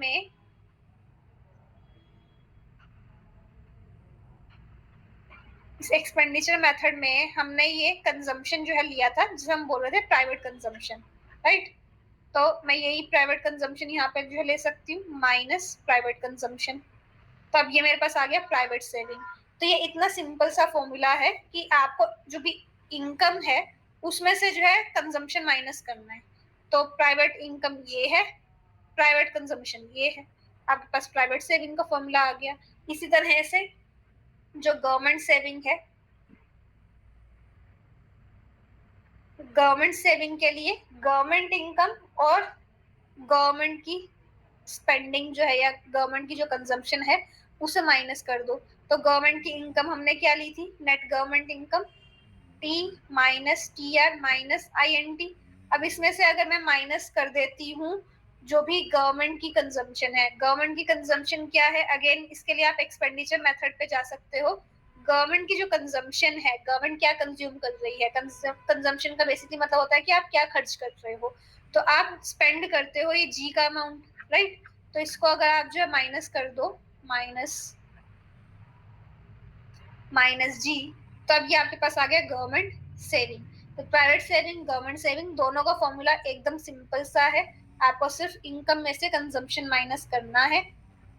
में हमने ये कंजम्पशन जो है लिया था, जिसे हम बोल रहे थे प्राइवेट कंजम्पशन, राइट। तो मैं यही प्राइवेट कंजम्पशन यहाँ पे जो है ले सकती हूँ माइनस प्राइवेट कंजम्पशन, तो अब ये मेरे पास आ गया प्राइवेट सेविंग। तो ये इतना सिंपल सा फॉर्मूला है कि आपको जो भी इनकम है उसमें से जो है कंजम्पशन माइनस करना है। तो प्राइवेट इनकम ये है, प्राइवेट कंजम्पशन ये है, आपके पास प्राइवेट सेविंग का फॉर्मूला आ गया। इसी तरह से जो गवर्नमेंट सेविंग है, गवर्नमेंट सेविंग के लिए गवर्नमेंट इनकम और गवर्नमेंट की स्पेंडिंग जो है या गवर्नमेंट की जो कंजम्पशन है उसे माइनस कर दो। तो गवर्नमेंट की इनकम हमने क्या ली थी, net government income T minus TR minus INT। अब इसमें से अगर मैं माइनस कर देती हूँ जो भी गवर्नमेंट की कंजम्पशन है, गवर्नमेंट की कंजम्पशन क्या है, अगेन इसके लिए आप एक्सपेंडिचर मेथड पे जा सकते हो। गवर्नमेंट की जो कंजम्पशन है, गवर्नमेंट क्या कंज्यूम कर रही है, कंजम्पशन का बेसिकली मतलब होता है कि आप क्या खर्च कर रहे हो, तो आप स्पेंड करते हो ये जी का अमाउंट, राइट। तो इसको अगर आप जो है माइनस कर दो, माइनस माइनस जी, तो अब ये आपके पास आ गया गवर्नमेंट सेविंग। तो प्राइवेट सेविंग, गवर्नमेंट सेविंग, दोनों का फॉर्मूला एकदम सिंपल सा है, आपको सिर्फ इनकम में से कंजम्पशन माइनस करना है,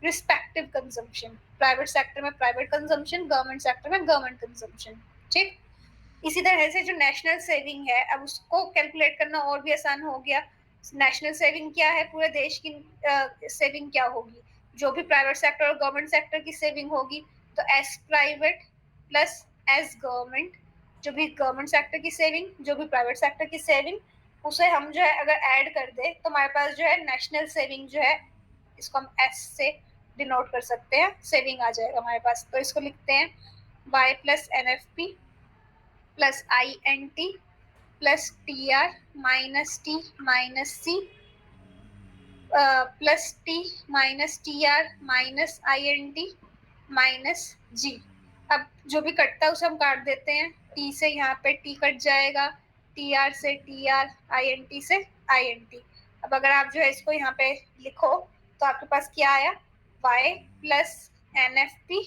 रिस्पेक्टिव कंजम्पशन, प्राइवेट सेक्टर में प्राइवेट कंजम्पशन, गवर्नमेंट सेक्टर में गवर्नमेंट कंजम्पशन। ठीक, इसी तरह से जो नेशनल सेविंग है, अब उसको कैलकुलेट करना और भी आसान हो गया। नेशनल सेविंग क्या है, पूरे देश की सेविंग क्या होगी, जो भी प्राइवेट सेक्टर और गवर्नमेंट सेक्टर की सेविंग होगी, तो S private plus S government, जो भी गवर्नमेंट सेक्टर की सेविंग, जो भी प्राइवेट सेक्टर की सेविंग, उसे हम जो है अगर ऐड कर दे तो हमारे पास जो है नेशनल सेविंग जो है, इसको हम एस से डिनोट कर सकते हैं, सेविंग आ जाएगा हमारे पास। तो इसको लिखते हैं Y plus N F P plus I N T plus T R minus T minus C plus T minus T R minus I N T minus G. अब जो भी कटता है उसे हम काट देते हैं, टी से यहाँ पे टी कट जाएगा, टी आर से T R, I N T से आई एन टी। अब अगर आप जो है इसको यहाँ पे लिखो तो आपके पास क्या आया, Y plus N F P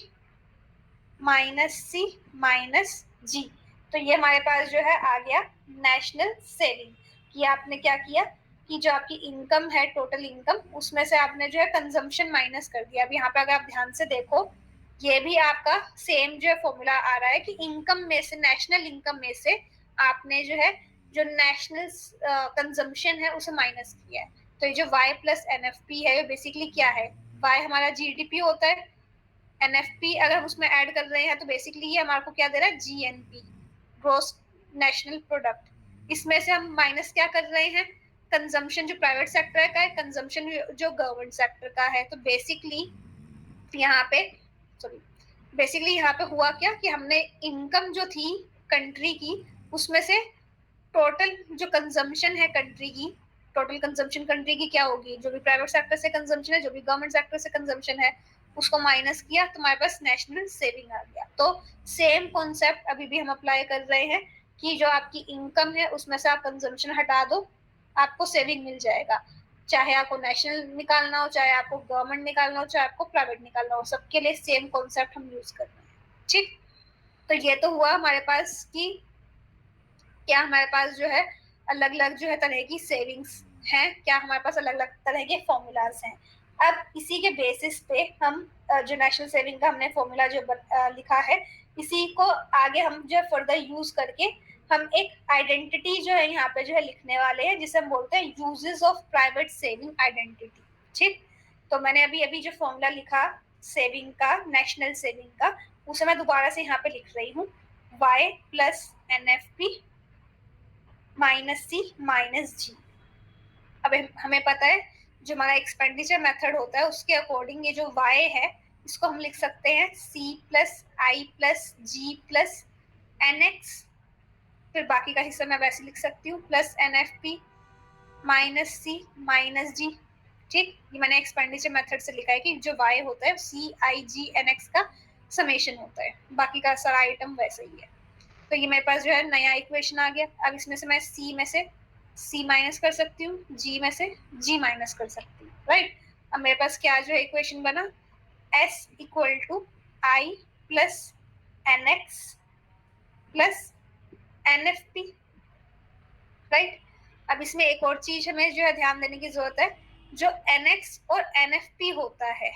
minus C minus G. तो ये हमारे पास जो है आ गया नेशनल सेविंग। कि आपने क्या किया कि जो आपकी इनकम है, टोटल इनकम, उसमें से आपने जो है कंजम्पशन माइनस कर दिया। अब यहाँ पे अगर आप ध्यान से देखो, ये भी आपका सेम जो है फॉर्मूला आ रहा है कि इनकम में से, नेशनल इनकम में से आपने जो है जो नेशनल कंजम्पशन है उसे माइनस किया है। तो ये जो Y plus N F P है, ये बेसिकली क्या है, वाई हमारा जीडीपी होता है, एनएफपी अगर हम उसमें ऐड कर रहे हैं तो बेसिकली ये हमारे को क्या दे रहा है, जीएनपी, ग्रोस नेशनल प्रोडक्ट। इसमें से हम माइनस क्या कर रहे हैं, कंजम्पशन जो प्राइवेट सेक्टर का है, कंजम्पशन जो गवर्नमेंट सेक्टर का है। तो बेसिकली यहाँ पे यहाँ पे हुआ क्या कि हमने इनकम जो थी कंट्री की, उसमें से टोटल जो कंजम्पशन है कंट्री की, टोटल कंजम्पशन कंट्री की क्या होगी, जो भी प्राइवेट सेक्टर से कंजम्पशन है, जो भी गवर्नमेंट सेक्टर से कंजम्पशन है, उसको माइनस किया तो हमारे पास नेशनल सेविंग आ गया। तो सेम कॉन्सेप्ट अभी भी हम अप्लाई कर रहे हैं कि जो आपकी इनकम है उसमें से आप कंजम्पशन हटा दो, आपको सेविंग मिल जाएगा। चाहे आपको नेशनल निकालना हो, चाहे आपको गवर्नमेंट निकालना हो, चाहे आपको प्राइवेट निकालना हो, सबके लिए सेम कॉन्सेप्ट हम यूज कर रहे हैं। ठीक, तो ये तो हुआ हमारे पास कि क्या हमारे पास जो है अलग अलग जो है तरह की सेविंग्स हैं, क्या हमारे पास अलग अलग तरह के फॉर्मूलाज हैं। अब इसी के बेसिस पे हम जो नेशनल सेविंग का हमने फॉर्मूला जो लिखा है, इसी को आगे हम जो फर्दर यूज करके हम एक आइडेंटिटी जो है यहाँ पे जो है लिखने वाले हैं, जिसे हम बोलते हैं uses of private saving identity. ठीक, तो मैंने अभी अभी जो फॉर्मूला लिखा सेविंग का, नेशनल सेविंग का, उसे मैं दोबारा से यहाँ पे लिख रही हूँ, Y plus N F P minus C minus G. अब हमें पता है जो हमारा एक्सपेंडिचर मेथड होता है उसके अकॉर्डिंग ये जो y है इसको हम लिख सकते हैं c plus I plus G plus N X, फिर बाकी का हिस्सा मैं वैसे लिख सकती हूँ plus N F P minus C minus G. ठीक, ये मैंने एक्सपेंडिचर मेथड से लिखा है कि जो y होता है सी आई जी एन एक्स का समेशन होता है, बाकी का सारा आइटम वैसे ही है। तो ये मेरे पास जो है नया इक्वेशन आ गया। अब इसमें से मैं c में से c माइनस कर सकती हूँ, g में से g माइनस कर सकती हूँ, राइट। अब मेरे पास क्या जो है इक्वेशन बना, s equal to I plus N X plus N F P, right. अब इसमें एक और चीज हमें जो है ध्यान देने की जरूरत है, जो एन एक्स और एन एफ पी होता है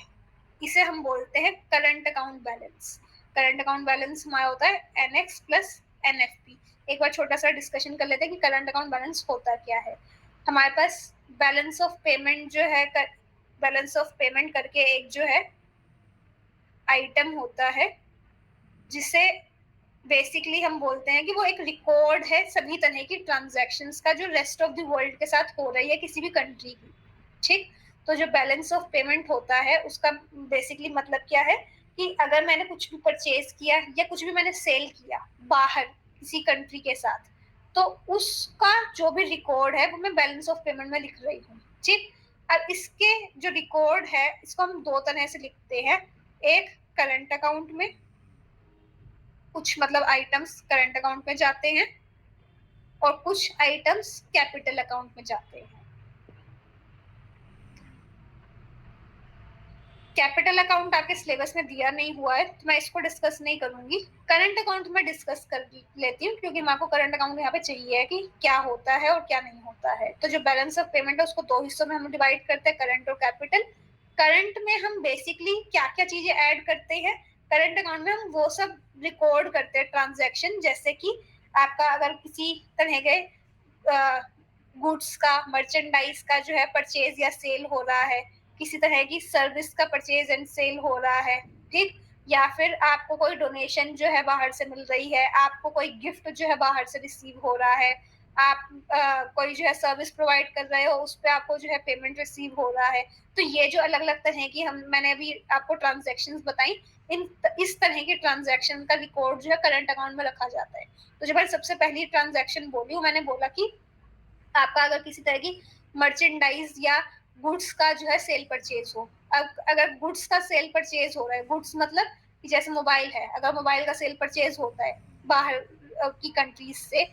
इसे हम बोलते हैं current account balance. Current account balance हमारा होता है N X plus N F P. एक बार छोटा सा डिस्कशन कर लेते हैं कि करंट अकाउंट बैलेंस होता क्या है। हमारे पास बैलेंस ऑफ पेमेंट जो है, बैलेंस ऑफ पेमेंट करके एक जो है आइटम होता है, जिसे बेसिकली हम बोलते हैं कि वो एक रिकॉर्ड है सभी तरह की ट्रांजैक्शंस का जो रेस्ट ऑफ द वर्ल्ड के साथ हो रही है किसी भी कंट्री की। ठीक, तो जो बैलेंस ऑफ पेमेंट होता है उसका बेसिकली मतलब क्या है कि अगर मैंने कुछ भी परचेज किया या कुछ भी मैंने सेल किया बाहर किसी कंट्री के साथ, तो उसका जो भी रिकॉर्ड है वो मैं बैलेंस ऑफ पेमेंट में लिख रही हूँ। ठीक, अब इसके जो रिकॉर्ड है इसको हम दो तरह से लिखते हैं, एक करंट अकाउंट में, कुछ मतलब आइटम्स करंट अकाउंट में जाते हैं और कुछ आइटम्स कैपिटल अकाउंट में जाते हैं। कैपिटल अकाउंट आपके सिलेबस में दिया नहीं हुआ है, तो मैं इसको डिस्कस नहीं करूंगी। करंट अकाउंट में डिस्कस कर लेती हूँ, क्योंकि मेरे को करंट अकाउंट यहाँ पे चाहिए है कि क्या होता है और क्या नहीं होता है। तो जो बैलेंस ऑफ पेमेंट है उसको दो हिस्सों में हम डिवाइड करते हैं, करंट और कैपिटल। करंट में हम बेसिकली क्या क्या चीजें ऐड करते हैं, करंट अकाउंट में हम वो सब रिकॉर्ड करते हैं ट्रांजेक्शन, जैसे कि आपका अगर किसी तरह के गुड्स का, मर्चेंडाइज का जो है परचेज या सेल हो रहा है, किसी तरह की सर्विस का परचेज एंड सेल हो रहा है, ठीक, या फिर आपको कोई डोनेशन जो है बाहर से मिल रही है, आपको कोई गिफ्ट जो है बाहर से रिसीव हो रहा है, आप कोई जो है सर्विस प्रोवाइड कर रहे हो, उस पर आपको जो है पेमेंट रिसीव हो रहा है। तो ये जो अलग अलग तरह की मैंने अभी आपको ट्रांजेक्शन बताई, इस तरह के ट्रांजेक्शन का रिकॉर्ड जो है करंट अकाउंट में रखा जाता है। तो जब मैंने सबसे पहली ट्रांजेक्शन बोली, मैंने बोला कि आपका अगर किसी तरह की मर्चेंडाइज या गुड्स का जो है सेल परचेज हो, अगर गुड्स का सेल परचेज हो रहा है, गुड्स मतलब जैसे मोबाइल है, अगर मोबाइल का सेल परचेज होता है बाहर की कंट्रीज से,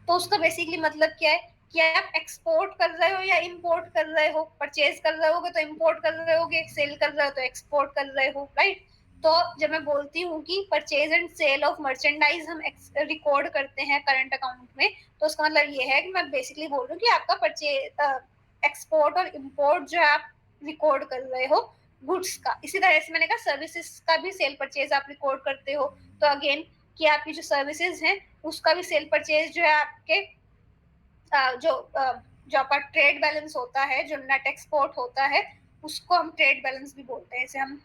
तो उसका बेसिकली मतलब क्या है कि आप एक्सपोर्ट कर रहे हो या इंपोर्ट कर रहे हो। परचेज कर रहे होगे तो इंपोर्ट कर रहे होगे, सेल कर रहे हो तो एक्सपोर्ट कर रहे हो, राइट। तो जब मैं बोलती हूँ कि purchase and sale of merchandise हम रिकॉर्ड करते हैं करंट अकाउंट में, तो उसका मतलब ये है कि मैं बेसिकली बोल रही हूँ कि आपका परचेज, एक्सपोर्ट और इंपोर्ट जो है आप रिकॉर्ड कर रहे हो गुड्स का। इसी तरह से मैंने कहा सर्विसेज का भी सेल परचेज आप रिकॉर्ड करते हो, तो अगेन कि आपकी जो सर्विसेज हैं उसका भी सेल परचेज जो है आपके जो आपका ट्रेड बैलेंस होता है, जो नेट एक्सपोर्ट होता है, उसको हम ट्रेड बैलेंस भी बोलते हैं, इसे हम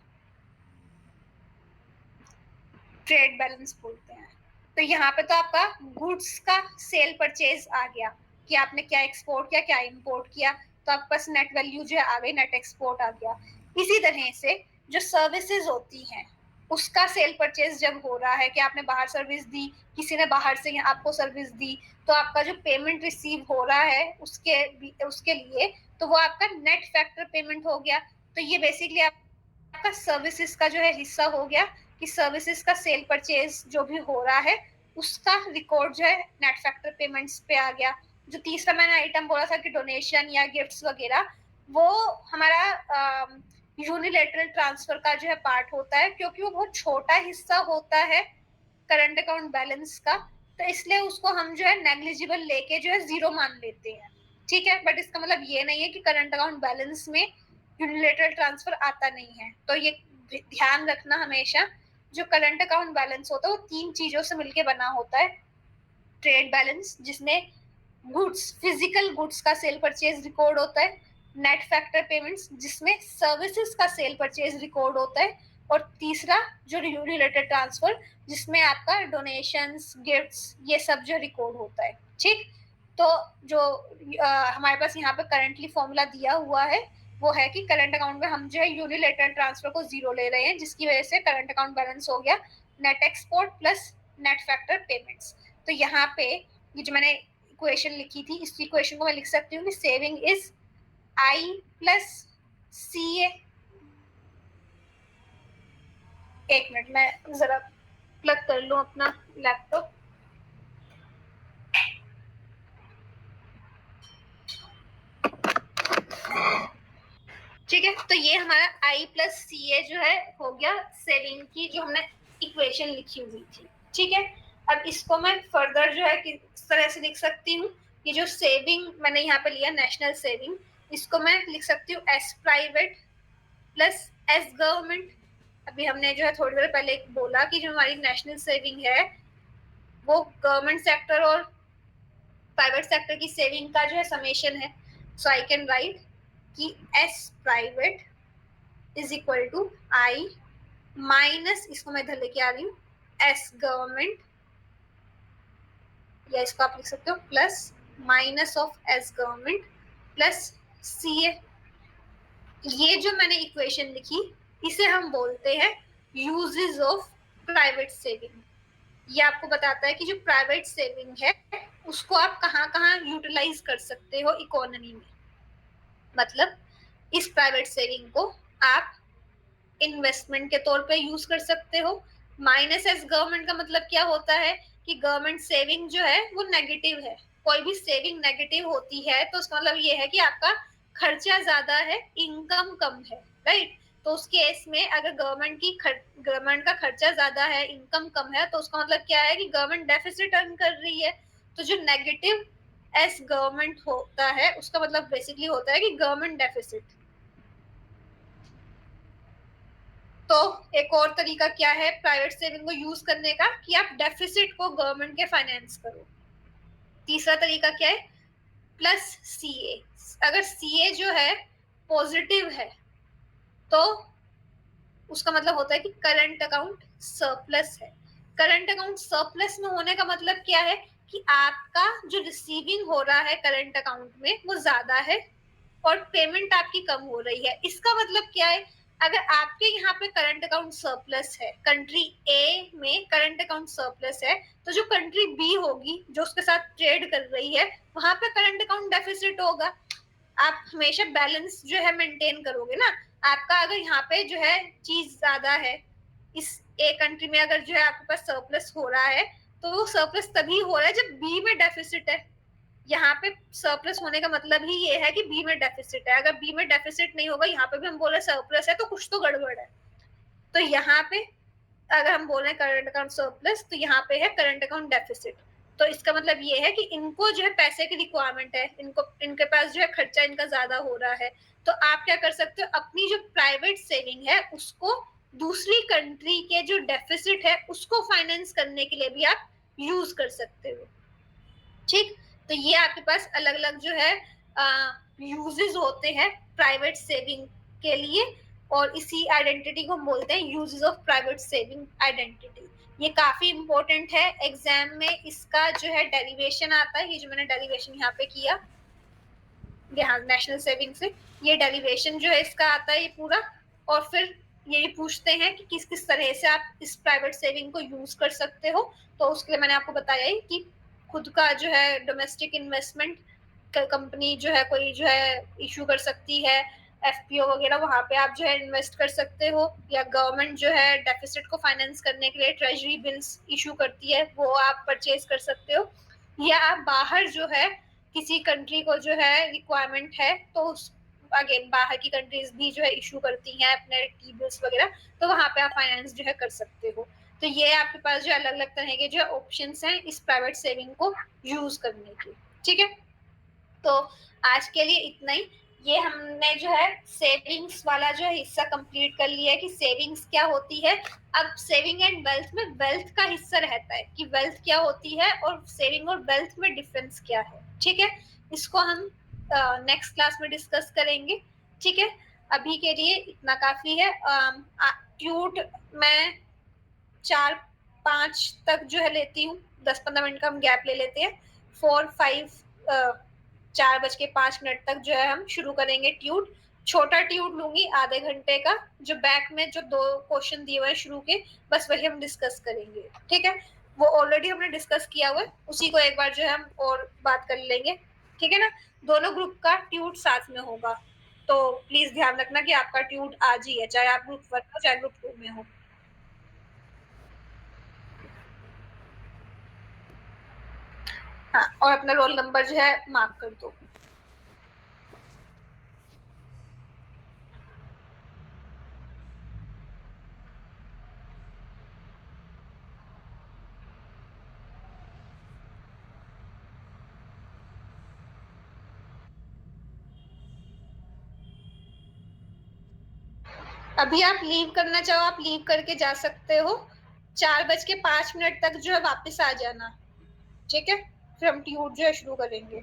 ट्रेड बैलेंस बोलते हैं। तो यहाँ पे तो आपका गुड्स का सेल परचेज आ गया कि आपने क्या एक्सपोर्ट किया, क्या इंपोर्ट किया, तो आपके पास नेट वैल्यू जो है आ गई, नेट एक्सपोर्ट आ गया। इसी तरह से जो सर्विसेज होती हैं उसका सेल परचेज जब हो रहा है कि आपने बाहर सर्विस दी, किसी ने बाहर से आपको सर्विस दी, तो आपका जो पेमेंट रिसीव हो रहा है उसके लिए, तो वो आपका नेट फैक्टर पेमेंट हो गया। तो ये बेसिकली आपका सर्विसेज का जो है हिस्सा हो गया कि सर्विसेज का सेल परचेज जो भी हो रहा है उसका रिकॉर्ड जो है नेट फैक्टर पेमेंट्स पे आ गया। जो तीसरा मैंने आइटम बोला था कि डोनेशन या गिफ्ट्स वगैरह, वो हमारा यूनिलेटरल ट्रांसफर का जो है पार्ट होता है, क्योंकि वो बहुत छोटा हिस्सा होता है करंट अकाउंट बैलेंस का, तो इसलिए उसको हम जो है नेग्लिजिबल लेके जो है जीरो मान लेते हैं, ठीक है। बट इसका मतलब ये नहीं है कि करंट अकाउंट बैलेंस में यूनिलेटरल ट्रांसफर आता नहीं है। तो ये ध्यान रखना हमेशा, जो करंट अकाउंट बैलेंस होता है वो तीन चीजों से मिलकर बना होता है। ट्रेड बैलेंस जिसमें गुड्स, फिजिकल गुड्स का सेल परचेज रिकॉर्ड होता है, नेट फैक्टर पेमेंट्स जिसमें सर्विसेज का सेल परचेज रिकॉर्ड होता है, और तीसरा जो यूनिलेटरल ट्रांसफर जिसमें आपका डोनेशंस, गिफ्ट्स, ये सब जो रिकॉर्ड होता है, ठीक। तो जो हमारे पास यहाँ पे करंटली फॉर्मूला दिया हुआ है वो है कि करंट अकाउंट में हम जो है यूनिलेटरल ट्रांसफर को जीरो ले रहे हैं, जिसकी वजह से करंट अकाउंट बैलेंस हो गया net export plus net factor payments. तो यहाँ पे ये जो मैंने इक्वेशन लिखी थी, इस इक्वेशन को मैं लिख सकती हूँ कि saving is I plus C ए। एक मिनट मैं जरा प्लग कर लूं अपना लैपटॉप। ठीक है, तो ये हमारा आई प्लस सी ए जो है हो गया सेविंग की जो हमने इक्वेशन लिखी हुई थी, ठीक है। अब इसको मैं फर्दर जो है किस तरह से लिख सकती हूँ, ये जो सेविंग मैंने यहाँ पे लिया नेशनल सेविंग, इसको मैं लिख सकती हूँ S private plus S government. अभी हमने जो है थोड़ी देर पहले बोला कि जो हमारी नेशनल सेविंग है वो गवर्नमेंट सेक्टर और प्राइवेट सेक्टर की सेविंग का जो है समेशन है। सो आई कैन राइट कि S private is equal to I minus, इसको मैं इधर लेके आ रही हूँ, एस गवर्नमेंट, या इसको आप लिख सकते हो plus minus of S government plus C A. ये जो मैंने इक्वेशन लिखी इसे हम बोलते हैं यूजेस ऑफ प्राइवेट सेविंग। ये आपको बताता है कि जो प्राइवेट सेविंग है उसको आप कहाँ कहाँ यूटिलाइज कर सकते हो इकोनॉमी में। मतलब इस प्राइवेट सेविंग को आप इन्वेस्टमेंट के तौर पे यूज कर सकते हो। माइनस एस गवर्नमेंट का मतलब क्या होता है कि गवर्नमेंट सेविंग जो है वो नेगेटिव है। कोई भी सेविंग नेगेटिव होती है तो उसका मतलब ये है कि आपका खर्चा ज्यादा है, इनकम कम है, राइट। तो उस केस में अगर गवर्नमेंट का खर्चा ज्यादा है, इनकम कम है, तो उसका मतलब क्या है कि गवर्नमेंट डेफिसिट अर्न कर रही है। तो जो नेगेटिव एस गवर्नमेंट होता है उसका मतलब बेसिकली होता है कि गवर्नमेंट डेफिसिट। तो एक और तरीका क्या है प्राइवेट सेविंग को यूज करने का, कि आप डेफिसिट को गवर्नमेंट के फाइनेंस करो। तीसरा तरीका क्या है, प्लस सीए। अगर सीए जो है पॉजिटिव है तो उसका मतलब होता है कि करंट अकाउंट सरप्लस है। करंट अकाउंट सरप्लस में होने का मतलब क्या है कि आपका जो रिसीविंग हो रहा है करंट अकाउंट में वो ज्यादा है और पेमेंट आपकी कम हो रही है। इसका मतलब क्या है, अगर आपके यहाँ पे करंट अकाउंट सरप्लस है, कंट्री ए में करंट अकाउंट सरप्लस है, तो जो कंट्री बी होगी जो उसके साथ ट्रेड कर रही है वहां पे करंट अकाउंट डेफिसिट होगा। आप हमेशा बैलेंस जो है मेंटेन करोगे ना। आपका अगर यहाँ पे जो है चीज ज्यादा है, इस ए कंट्री में अगर जो है आपके पास सरप्लस हो रहा है, तो वो सरप्लस तभी हो रहा है जब बी में डेफिसिट है। यहाँ पे सरप्लस होने का मतलब ही ये है कि बी में डेफिसिट है। अगर बी में डेफिसिट नहीं होगा, यहाँ पे भी हम बोले सरप्लस है, तो कुछ तो गड़बड़ है। तो यहाँ पे अगर हम बोल रहे हैं करंट अकाउंट सरप्लस, तो यहाँ पे है करंट अकाउंट डेफिसिट। तो इसका मतलब ये है कि इनको जो है पैसे की रिक्वायरमेंट है, इनके पास जो है खर्चा इनका ज्यादा हो रहा है। तो आप क्या कर सकते हो, अपनी जो प्राइवेट सेविंग है उसको दूसरी कंट्री के जो डेफिसिट है उसको फाइनेंस करने के लिए भी आप यूज कर सकते हो। ठीक, तो ये आपके पास अलग अलग जो है यूजेस होते हैं प्राइवेट सेविंग के लिए, और इसी आइडेंटिटी को हम बोलते हैं uses of private saving identity. ये काफी इंपॉर्टेंट है, एग्जाम में इसका जो है डेरिवेशन आता है। ये जो मैंने डेरिवेशन यहाँ पे किया, यहाँ नेशनल सेविंग से, ये डेरिवेशन जो है इसका आता है ये पूरा। और फिर ये पूछते हैं कि किस किस तरह से आप इस प्राइवेट सेविंग को यूज कर सकते हो। तो उसके लिए मैंने आपको बताया ही कि खुद का जो है डोमेस्टिक इन्वेस्टमेंट कंपनी जो है कोई जो है इशू कर सकती है, एफपीओ वगैरह, वहां पे आप जो है इन्वेस्ट कर सकते हो। या गवर्नमेंट जो है डेफिसिट को फाइनेंस करने के लिए ट्रेजरी बिल्स इशू करती है, वो आप परचेज कर सकते हो। या आप बाहर जो है किसी कंट्री को जो है रिक्वायरमेंट है, तो अगेन बाहर की कंट्रीज भी जो है इशू करती हैं अपने टी बिल्स वगैरह, तो वहां पे आप फाइनेंस जो है कर सकते हो। तो ये आपके पास जो अलग अलग तरह के जो ऑप्शंस हैं इस प्राइवेट सेविंग को यूज करने के। ठीक है, तो आज के लिए इतना ही। ये हमने जो है सेविंग्स वाला जो है हिस्सा कंप्लीट कर लिया है कि सेविंग्स क्या होती है। अब सेविंग एंड वेल्थ में वेल्थ का हिस्सा रहता है कि वेल्थ क्या होती है और सेविंग और वेल्थ में डिफरेंस क्या है। ठीक है, इसको हम नेक्स्ट क्लास में डिस्कस करेंगे। ठीक है, अभी के लिए इतना काफी है। ट्यूट मैं 4-5 तक जो है लेती हूँ, 10-15 मिनट का हम गैप ले लेते हैं। 4-5 4:05 तक जो है हम शुरू करेंगे ट्यूट। छोटा ट्यूट लूंगी आधे घंटे का, जो बैक में जो 2 क्वेश्चन दिए हुए हैं शुरू के, बस वही हम डिस्कस करेंगे। ठीक है, वो ऑलरेडी हमने डिस्कस किया हुआ है, उसी को एक बार जो है हम और बात कर लेंगे। ठीक है ना, दोनों ग्रुप का ट्यूट साथ में होगा, तो प्लीज ध्यान रखना कि आपका ट्यूट आज ही है, चाहे आप ग्रुप 1 हो चाहे ग्रुप 2 में हो। हाँ, और अपना रोल नंबर जो है मार्क कर दो। अभी आप लीव करना चाहो आप लीव करके जा सकते हो। 4:05 तक जो है वापस आ जाना। ठीक है, फिर हम ट्यूट जो है शुरू करेंगे।